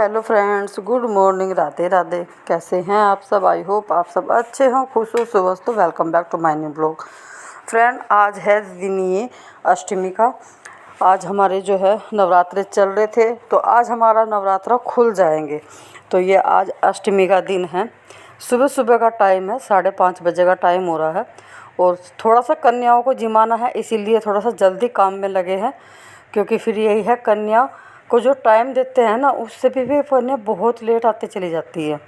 Hello friends, good morning, Radhe Radhe. कैसे हैं आप सब? आई होप आप सब अच्छे हों, खुश हो, स्वस्थ हो। Welcome back to my new blog. Friend, आज है दिन ये अष्टमी का। आज हमारे जो है नवरात्रे चल रहे थे, तो आज हमारा नवरात्रा खुल जाएंगे। तो ये आज अष्टमी का दिन है। सुबह सुबह का टाइम है, 5:30 बजे का टाइम हो रहा है। और थोड़ा सा कन्याओं को जिमाना है, इसीलिए थोड़ा सा जल्दी काम में लगे हैं। क्योंकि फिर यही है, कन्या को जो टाइम देते हैं ना, उससे भी कन्या बहुत लेट आते चली जाती है।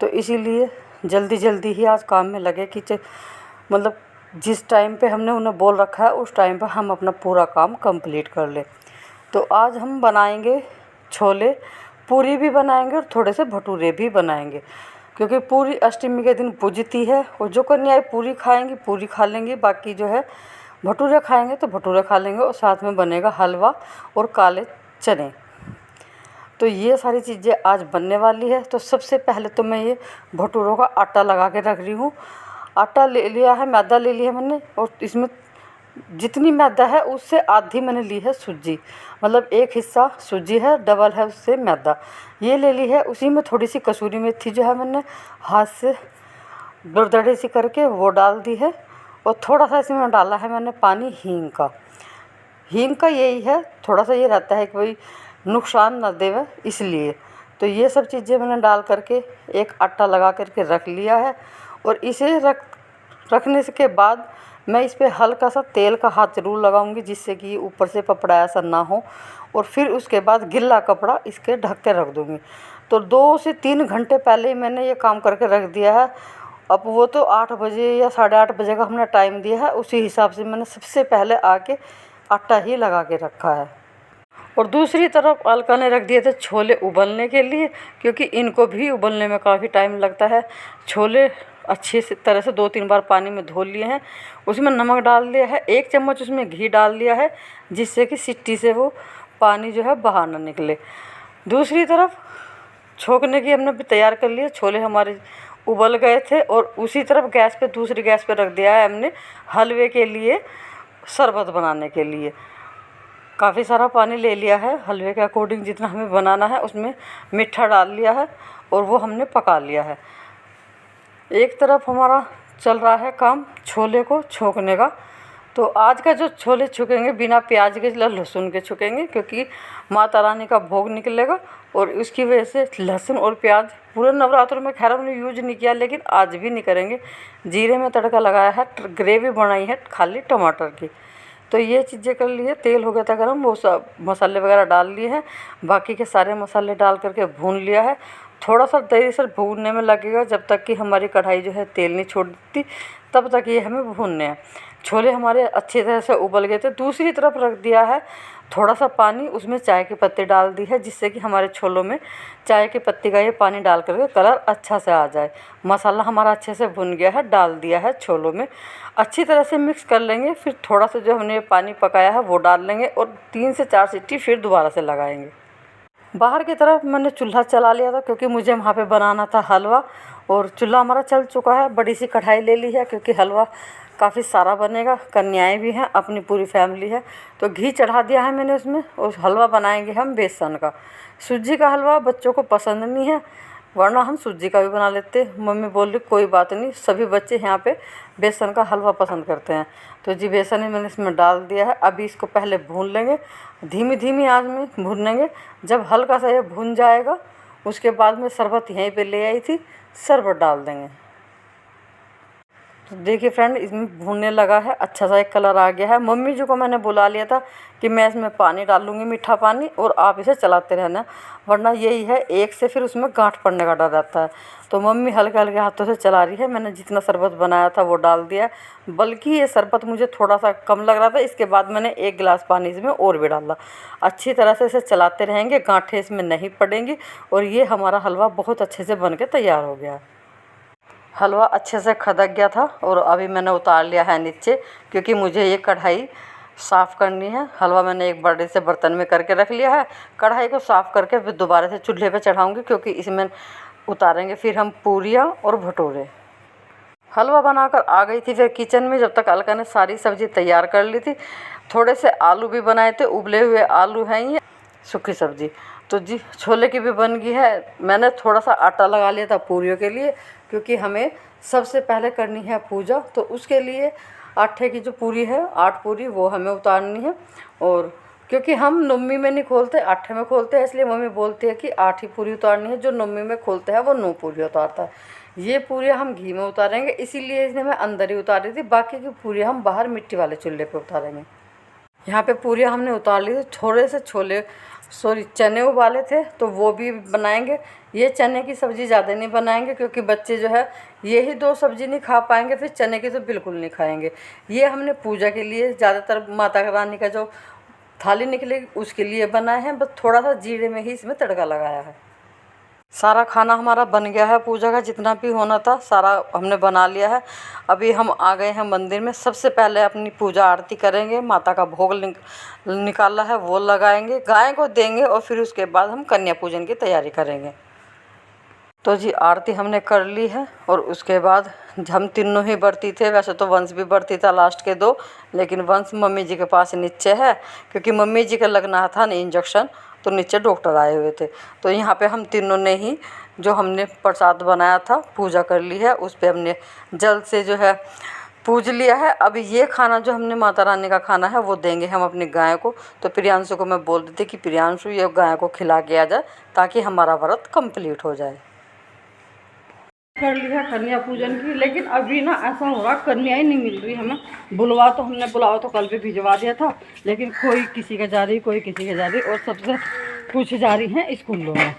तो इसीलिए जल्दी जल्दी ही आज काम में लगे कि मतलब जिस टाइम पे हमने उन्हें बोल रखा है उस टाइम पे हम अपना पूरा काम कंप्लीट कर लें। तो आज हम बनाएंगे छोले, पूरी भी बनाएंगे और थोड़े से भटूरे भी बनाएंगे। क्योंकि पूरी अष्टमी के दिन पूजती है, और जो कन्याएं पूरी खाएंगी पूरी खा लेंगी, बाकी जो है भटूरे खाएंगे तो भटूरे खा लेंगे। और साथ में बनेगा हलवा और काले चने। तो ये सारी चीज़ें आज बनने वाली है। तो सबसे पहले तो मैं ये भटूरों का आटा लगा के रख रही हूँ। आटा ले लिया है, मैदा ले लिया है मैंने, और इसमें जितनी मैदा है उससे आधी मैंने ली है सूजी। मतलब एक हिस्सा सूजी है, डबल है उससे मैदा, ये ले ली है। उसी में थोड़ी सी कसूरी मेथी जो है मैंने हाथ से दरदरी सी करके वो डाल दी है। और थोड़ा सा इसमें डाला है मैंने पानी हींग का। हींग का यही है, थोड़ा सा ये रहता है कि भाई नुकसान ना देवे, इसलिए। तो ये सब चीज़ें मैंने डाल करके एक आटा लगा करके रख लिया है। और इसे रखने के बाद मैं इस पर हल्का सा तेल का हाथ ज़रूर लगाऊंगी, जिससे कि ऊपर से पपड़ा ऐसा ना हो। और फिर उसके बाद गिल्ला कपड़ा इसके ढक के रख दूँगी। तो 2 से 3 घंटे पहले ही मैंने ये काम करके रख दिया है। अब वो तो 8 बजे या 8:30 बजे का हमने टाइम दिया है, उसी हिसाब से मैंने सबसे पहले आके आटा ही लगा के रखा है। और दूसरी तरफ अलका ने रख दिए थे छोले उबलने के लिए, क्योंकि इनको भी उबलने में काफ़ी टाइम लगता है। छोले अच्छी तरह से 2-3 बार पानी में धो लिए हैं, उसमें नमक डाल दिया है, 1 चम्मच उसमें घी डाल दिया है, जिससे कि सिट्टी से वो पानी जो है बाहर ना निकले। दूसरी तरफ छोंकने की हमने भी तैयार कर लिया। छोले हमारे उबल गए थे। और उसी तरफ दूसरी गैस पे रख दिया है हमने हलवे के लिए, शरबत बनाने के लिए। काफ़ी सारा पानी ले लिया है, हलवे के अकॉर्डिंग जितना हमें बनाना है उसमें मीठा डाल लिया है, और वो हमने पका लिया है। एक तरफ हमारा चल रहा है काम छोले को छोंकने का। तो आज का जो छोले छुकेंगे बिना प्याज के, लहसुन के छुकेंगे, क्योंकि माता रानी का भोग निकलेगा। और उसकी वजह से लहसुन और प्याज पूरे नवरात्रों में खैर हमने यूज नहीं किया, लेकिन आज भी नहीं करेंगे। जीरे में तड़का लगाया है, ग्रेवी बनाई है खाली टमाटर की। तो ये चीज़ें कर ली है। तेल हो गया था गर्म, वो सब मसाले वगैरह डाल लिए हैं। बाकी के सारे मसाले डाल करके भून लिया है। थोड़ा सा देरी से भूनने में लगेगा, जब तक कि हमारी कढ़ाई जो है तेल नहीं छोड़ती, तब तक ये हमें भूनने हैं। छोले हमारे अच्छी तरह से उबल गए थे। दूसरी तरफ रख दिया है थोड़ा सा पानी, उसमें चाय की पत्ती डाल दी है, जिससे कि हमारे छोलों में चाय की पत्ती का ये पानी डाल करके कलर अच्छा से आ जाए। मसाला हमारा अच्छे से भुन गया है, डाल दिया है छोलों में, अच्छी तरह से मिक्स कर लेंगे। फिर थोड़ा सा जो हमने पानी पकाया है वो डाल लेंगे, और 3 से 4 सीटी फिर दोबारा से लगाएंगे। बाहर की तरफ मैंने चूल्हा चला लिया था, क्योंकि मुझे वहाँ पे बनाना था हलवा। और चूल्हा हमारा चल चुका है। बड़ी सी कढ़ाई ले ली है, क्योंकि हलवा काफ़ी सारा बनेगा, कन्याएं भी हैं, अपनी पूरी फैमिली है। तो घी चढ़ा दिया है मैंने उसमें। और हलवा बनाएंगे हम बेसन का। सूजी का हलवा बच्चों को पसंद नहीं है, वरना हम सूजी का भी बना लेते। मम्मी बोल रही कोई बात नहीं, सभी बच्चे यहाँ पे बेसन का हलवा पसंद करते हैं। तो जी बेसन ही मैंने इसमें डाल दिया है। अभी इसको पहले भून लेंगे, धीमी धीमी आंच में भूनेंगे। जब हल्का सा ये भून जाएगा, उसके बाद में शरबत यहीं पे ले आई थी, शरबत डाल देंगे। तो देखिए फ्रेंड, इसमें भूनने लगा है, अच्छा सा एक कलर आ गया है। मम्मी जी को मैंने बुला लिया था कि मैं इसमें पानी डालूंगी, मीठा पानी, और आप इसे चलाते रहना, वरना यही है एक से फिर उसमें गांठ पड़ने का डर रहता है। तो मम्मी हल्के हल्के हाथों से चला रही है। मैंने जितना शरबत बनाया था वो डाल दिया, बल्कि ये शरबत मुझे थोड़ा सा कम लग रहा था। इसके बाद मैंने 1 गिलास पानी इसमें और भी डाला। अच्छी तरह से इसे चलाते रहेंगे, गांठें इसमें नहीं पड़ेंगी, और ये हमारा हलवा बहुत अच्छे से बन के तैयार हो गया। हलवा अच्छे से खदक गया था, और अभी मैंने उतार लिया है नीचे, क्योंकि मुझे ये कढ़ाई साफ़ करनी है। हलवा मैंने एक बड़े से बर्तन में करके रख लिया है। कढ़ाई को साफ़ करके फिर दोबारा से चूल्हे पे चढ़ाऊंगी, क्योंकि इसमें उतारेंगे फिर हम पूरियाँ और भटूरे। हलवा बनाकर आ गई थी फिर किचन में, जब तक अलका ने सारी सब्ज़ी तैयार कर ली थी। थोड़े से आलू भी बनाए थे, उबले हुए आलू हैं ये, सूखी सब्ज़ी। तो जी छोले की भी बन गई है। मैंने थोड़ा सा आटा लगा लिया था पूरियों के लिए, क्योंकि हमें सबसे पहले करनी है पूजा। तो उसके लिए आटे की जो पूरी है, 8 पूरी वो हमें उतारनी है। और क्योंकि हम नवमी में नहीं खोलते, आठे में खोलते हैं, इसलिए मम्मी बोलती है कि 8 ही पूरी उतारनी है। जो नवमी में खोलते हैं वो 9 पूरी उतारता है। ये पूरी हम घी में उतारेंगे, इसीलिए इसने मैं अंदर ही उतारी थी। बाकी की पूरी हम बाहर मिट्टी वाले चूल्हे पे उतारेंगे। यहाँ पे पूरियाँ हमने उतार ली थी। थोड़े से छोले चने उबाले थे, तो वो भी बनाएंगे। ये चने की सब्ज़ी ज़्यादा नहीं बनाएंगे, क्योंकि बच्चे जो है यही 2 सब्ज़ी नहीं खा पाएंगे, फिर चने की तो बिल्कुल नहीं खाएंगे। ये हमने पूजा के लिए ज़्यादातर माता रानी का जो थाली निकलेगी उसके लिए बनाए हैं। बस थोड़ा सा जीरे में ही इसमें तड़का लगाया है। सारा खाना हमारा बन गया है। पूजा का जितना भी होना था सारा हमने बना लिया है। अभी हम आ गए हैं मंदिर में। सबसे पहले अपनी पूजा आरती करेंगे, माता का भोग निकाला है वो लगाएंगे, गाय को देंगे, और फिर उसके बाद हम कन्या पूजन की तैयारी करेंगे। तो जी आरती हमने कर ली है, और उसके बाद हम तीनों ही बरती थे। वैसे तो वंश भी बरती था लास्ट के 2, लेकिन वंश मम्मी जी के पास नीचे है, क्योंकि मम्मी जी का लगना था ना इंजेक्शन, तो नीचे डॉक्टर आए हुए थे। तो यहाँ पे हम तीनों ने ही जो हमने प्रसाद बनाया था पूजा कर ली है। उस पर हमने जल से जो है पूज लिया है। अभी ये खाना जो हमने माता रानी का खाना है वो देंगे हम अपनी गाय को। तो प्रियांशु को मैं बोल देती कि प्रियांशु ये गाय को खिला के आ जाए, ताकि हमारा व्रत कंप्लीट हो जाए। कर लिया कन्या पूजन की, लेकिन अभी ना ऐसा हो रहा कन्या ही नहीं मिल रही हमें। बुलवा तो हमने बुलाओ तो कल भी भिजवा दिया था, लेकिन कोई किसी का जा रही, कोई किसी का जा रही, और सबसे कुछ जा रही है स्कूलों में,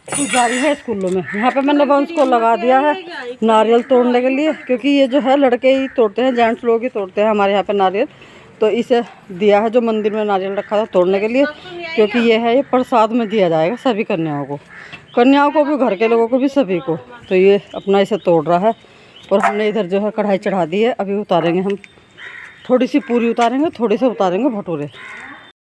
कुछ जा रही है स्कूलों में। यहाँ पे मैंने वंश को लगा दिया है नारियल तोड़ने के लिए, क्योंकि ये जो है लड़के ही तोड़ते हैं, जेंट्स लोग ही तोड़ते हैं हमारे यहाँ पे नारियल। तो इसे दिया है जो मंदिर में नारियल रखा था तोड़ने के लिए, क्योंकि ये है ये प्रसाद में दिया जाएगा सभी कन्याओं को, कन्याओं को भी, घर के लोगों को भी, सभी को। तो ये अपना इसे तोड़ रहा है, और हमने इधर जो है कढ़ाई चढ़ा दी है। अभी उतारेंगे हम, थोड़ी सी पूरी उतारेंगे, थोड़ी से उतारेंगे भटूरे।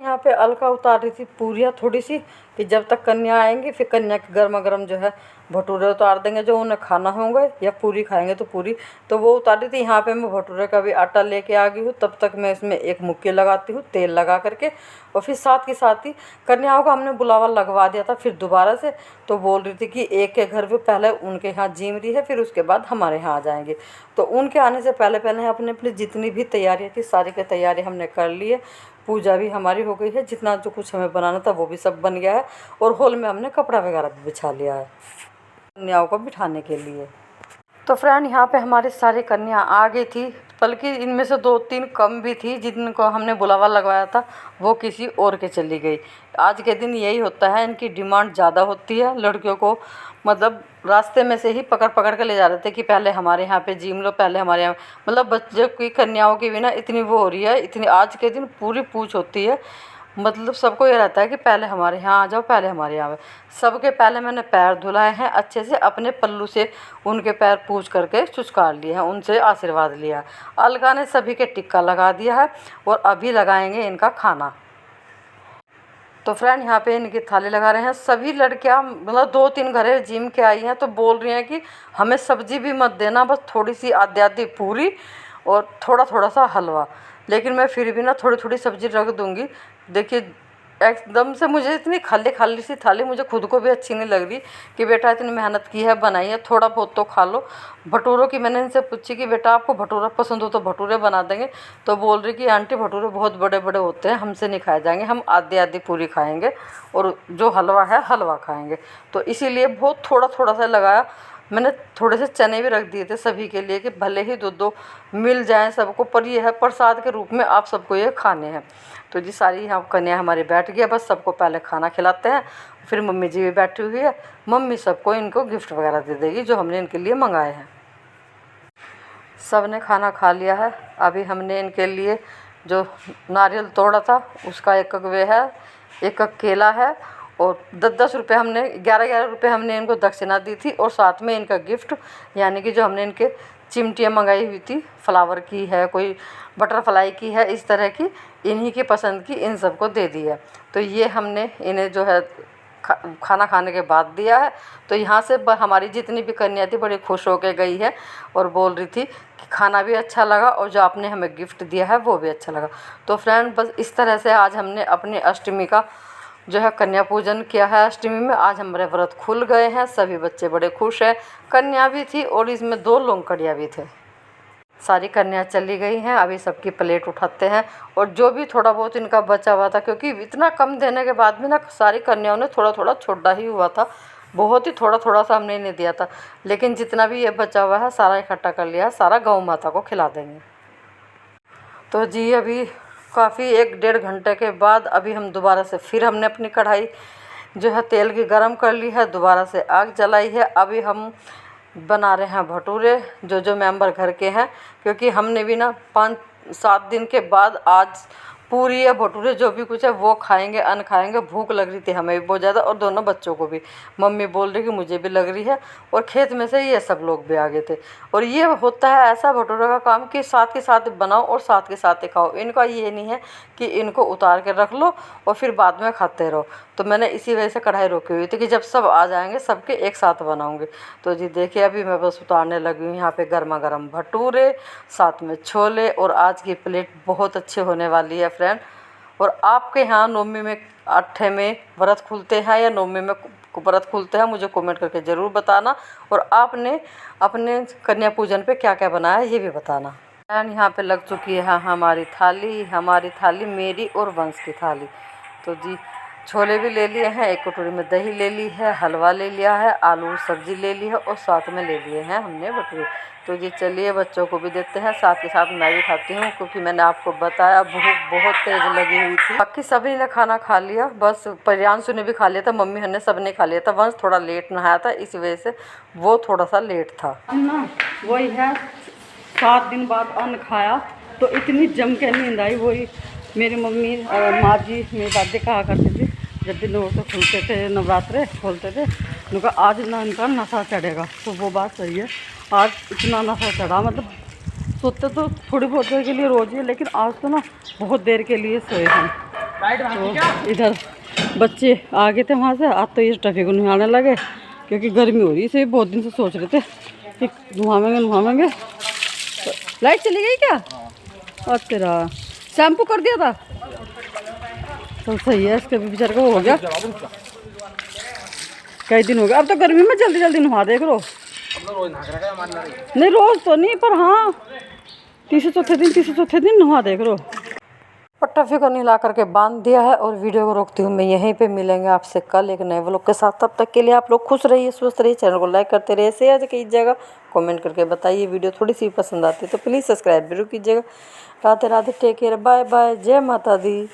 यहाँ पे अलका उतार रही थी पूरियाँ थोड़ी सी, कि जब तक कन्या आएंगी फिर कन्या के गर्मा गर्म जो है भटूरे उतार देंगे, जो उन्हें खाना होंगे, या पूरी खाएंगे तो पूरी। तो वो उतार रही थी। यहाँ पे मैं भटूरे का भी आटा लेके आ गई हूँ। तब तक मैं इसमें एक मुक्की लगाती हूँ तेल लगा करके, और फिर साथ के साथ ही कन्याओं का हमने बुलावा लगवा दिया था फिर दोबारा से। तो बोल रही थी कि एक के घर पे पहले उनके यहाँ जीम रही है, फिर उसके बाद हमारे यहाँ आ जाएंगे। तो उनके आने से पहले पहले अपने अपनी जितनी भी तैयारियाँ थी सारी की तैयारी हमने कर ली है। पूजा भी हमारी हो गई है, जितना जो कुछ हमें बनाना था वो भी सब बन गया है, और हॉल में हमने कपड़ा वगैरह भी बिछा लिया है कन्याओं को बिठाने के लिए। तो फ्रेंड यहाँ पे हमारी सारी कन्या आ गई थी, बल्कि इनमें से 2-3 कम भी थी जिनको हमने बुलावा लगवाया था, वो किसी और के चली गई। आज के दिन यही होता है, इनकी डिमांड ज़्यादा होती है। लड़कियों को मतलब रास्ते में से ही पकड़ पकड़ के ले जा रहे थे कि पहले हमारे यहाँ पे जिम लो, पहले हमारे यहाँ, मतलब बच्चों की कन्याओं की भी ना इतनी वो हो रही है, इतनी आज के दिन पूरी पूछ होती है। मतलब सबको ये रहता है कि पहले हमारे यहाँ आ जाओ, पहले हमारे यहाँ। सबके पहले मैंने पैर धुलाए हैं अच्छे से, अपने पल्लू से उनके पैर पूछ करके चुचकार लिए हैं, उनसे आशीर्वाद लिया। अलगा ने सभी के टिक्का लगा दिया है, और अभी लगाएंगे इनका खाना। तो फ्रेंड यहाँ पे इनकी थाली लगा रहे हैं। सभी लड़कियाँ मतलब 2-3 घरे जिम के आई हैं, तो बोल रही हैं कि हमें सब्जी भी मत देना, बस थोड़ी सी आधी आधी पूरी और थोड़ा थोड़ा सा हलवा। लेकिन मैं फिर भी ना थोड़ी थोड़ी सब्जी रख दूँगी। देखिए एकदम से मुझे इतनी खाली खाली सी थाली मुझे खुद को भी अच्छी नहीं लग रही कि बेटा इतनी मेहनत की है, बनाई है, थोड़ा बहुत तो खा लो। भटूरों की मैंने इनसे पूछी कि बेटा आपको भटूरा पसंद हो तो भटूरे बना देंगे, तो बोल रही कि आंटी भटूरे बहुत बड़े बड़े होते हैं, हमसे नहीं खाए जाएंगे, हम आधी आधी पूरी खाएंगे और जो हलवा है हलवा खाएंगे। तो इसीलिए बहुत थोड़ा थोड़ा सा लगाया। मैंने थोड़े से चने भी रख दिए थे सभी के लिए कि भले ही दो दो मिल जाएं सबको, पर ये है प्रसाद के रूप में आप सबको ये खाने हैं। तो जी सारी यहाँ कन्या हमारी बैठ गई है, बस सबको पहले खाना खिलाते हैं, फिर मम्मी जी भी बैठी हुई है। मम्मी सबको इनको गिफ्ट वगैरह दे देगी जो हमने इनके लिए मंगाए हैं। सब ने खाना खा लिया है। अभी हमने इनके लिए जो नारियल तोड़ा था उसका एक वे है, एक केला है, और 10-10 रुपये हमने 11-11 रुपये हमने इनको दक्षिणा दी थी, और साथ में इनका गिफ्ट यानी कि जो हमने इनके चिमटियाँ मंगाई हुई थी, फ्लावर की है, कोई बटरफ्लाई की है, इस तरह की इन्हीं की पसंद की इन सबको दे दी है। तो ये हमने इन्हें जो है खाना खाने के बाद दिया है। तो यहाँ से हमारी जितनी भी कन्या थी बड़ी खुश होकर गई है, और बोल रही थी कि खाना भी अच्छा लगा और जो आपने हमें गिफ्ट दिया है वो भी अच्छा लगा। तो फ्रेंड बस इस तरह से आज हमने अपनी अष्टमी का जो है कन्या पूजन किया है अष्टमी में। आज हमारे व्रत खुल गए हैं, सभी बच्चे बड़े खुश हैं। कन्या भी थी और इसमें 2 लोंकड़ियाँ भी थे। सारी कन्या चली गई हैं, अभी सबकी प्लेट उठाते हैं। और जो भी थोड़ा बहुत इनका बचा हुआ था, क्योंकि इतना कम देने के बाद भी ना सारी कन्याओं ने थोड़ा थोड़ा छोड़ा ही हुआ था, बहुत ही थोड़ा थोड़ा सा हमने इन्हें दिया था। लेकिन जितना भी ये बचा हुआ है सारा इकट्ठा कर लिया, सारा गौ माता को खिला देंगे। तो जी अभी काफ़ी 1-1.5 घंटे के बाद अभी हम दोबारा से फिर हमने अपनी कढ़ाई जो है तेल की गर्म कर ली है, दोबारा से आग जलाई है। अभी हम बना रहे हैं भटूरे, जो मेंबर घर के हैं, क्योंकि हमने भी ना 5-7 दिन के बाद आज पूरी या भटूरे जो भी कुछ है वो खाएंगे, अन्न खाएंगे। भूख लग रही थी हमें भी बहुत ज़्यादा और दोनों बच्चों को भी। मम्मी बोल रही कि मुझे भी लग रही है, और खेत में से ये सब लोग भी आ गए थे। और ये होता है ऐसा भटूरे का काम कि साथ के साथ बनाओ और साथ के साथ ही खाओ। इनका ये नहीं है कि इनको उतार के रख लो और फिर बाद में खाते रहो। तो मैंने इसी वजह से कढ़ाई रोकी हुई थी कि जब सब आ जाएंगे सबके एक साथ बनाऊंगी। तो जी देखिए अभी मैं बस उतारने लगी हूँ। यहाँ पे गर्मा गर्म भटूरे, साथ में छोले, और आज की प्लेट बहुत अच्छी होने वाली है फ्रेंड। और आपके यहाँ नवमी में 8 में व्रत खुलते हैं या नवमी में व्रत खुलते हैं, मुझे कमेंट करके ज़रूर बताना। और आपने अपने कन्या पूजन पे क्या क्या बनाया ये भी बताना। एंड यहाँ पे लग चुकी है हमारी थाली मेरी और वंश की थाली। तो जी छोले भी ले लिए हैं, 1 कटोरी में दही ले ली है, हलवा ले लिया है, आलू सब्जी ले ली है, और साथ में ले लिए हैं हमने भटूरे। तो जी चलिए बच्चों को भी देते हैं, साथ के साथ मैं भी खाती हूँ, क्योंकि मैंने आपको बताया भूख बहुत तेज़ लगी हुई थी। बाकी सभी ने खाना खा लिया, बस प्रियांशु ने भी खा लिया था, मम्मी हमने सब ने खा लिया था। वंश थोड़ा लेट नहाया था, इस वजह से वो थोड़ा सा लेट था ना। वही है 7 दिन बाद अन्न खाया तो इतनी जम के नींद आई। वही मेरी मम्मी माँ जी मेरी दादी कहा करती थी जब भी तो खुलते थे, नवरात्रे खोलते थे, उनका आज ना इनका नशा चढ़ेगा। तो वो बात सही है, आज इतना नशा चढ़ा। मतलब सोते तो थोड़ी बहुत देर के लिए रोज ही, लेकिन आज तो ना बहुत देर के लिए सोए हैं। तो इधर बच्चे आ गए थे वहाँ से, आज तो ये टफी को नहाने लगे, क्योंकि गर्मी हो रही है। बहुत दिन से सोच रहे थे कि नहावेंगे। तो लाइट चली गई क्या? और तेरा शैम्पू कर दिया था तो सही है, इसके बेचारे को हो गया कई दिन हो गया। अब तो गर्मी में जल्दी जल्दी नहा देख लो। नहीं रोज तो नहीं, पर हाँ तीसरे चौथे दिन नहा देख लो। और टफी को नहला करके बांध दिया है, और वीडियो को रोकती हूँ मैं यहीं पे। मिलेंगे आपसे कल एक नए व्लॉग के साथ। तब तक के लिए आप लोग खुश रहिए, स्वस्थ रहिए, चैनल को लाइक करते रहिए, शेयर कीजिएगा, कमेंट करके बताइए वीडियो थोड़ी सी पसंद आती है तो प्लीज़ सब्सक्राइब जरूर कीजिएगा। Radhe Radhe, take care, bye bye, जय माता दी।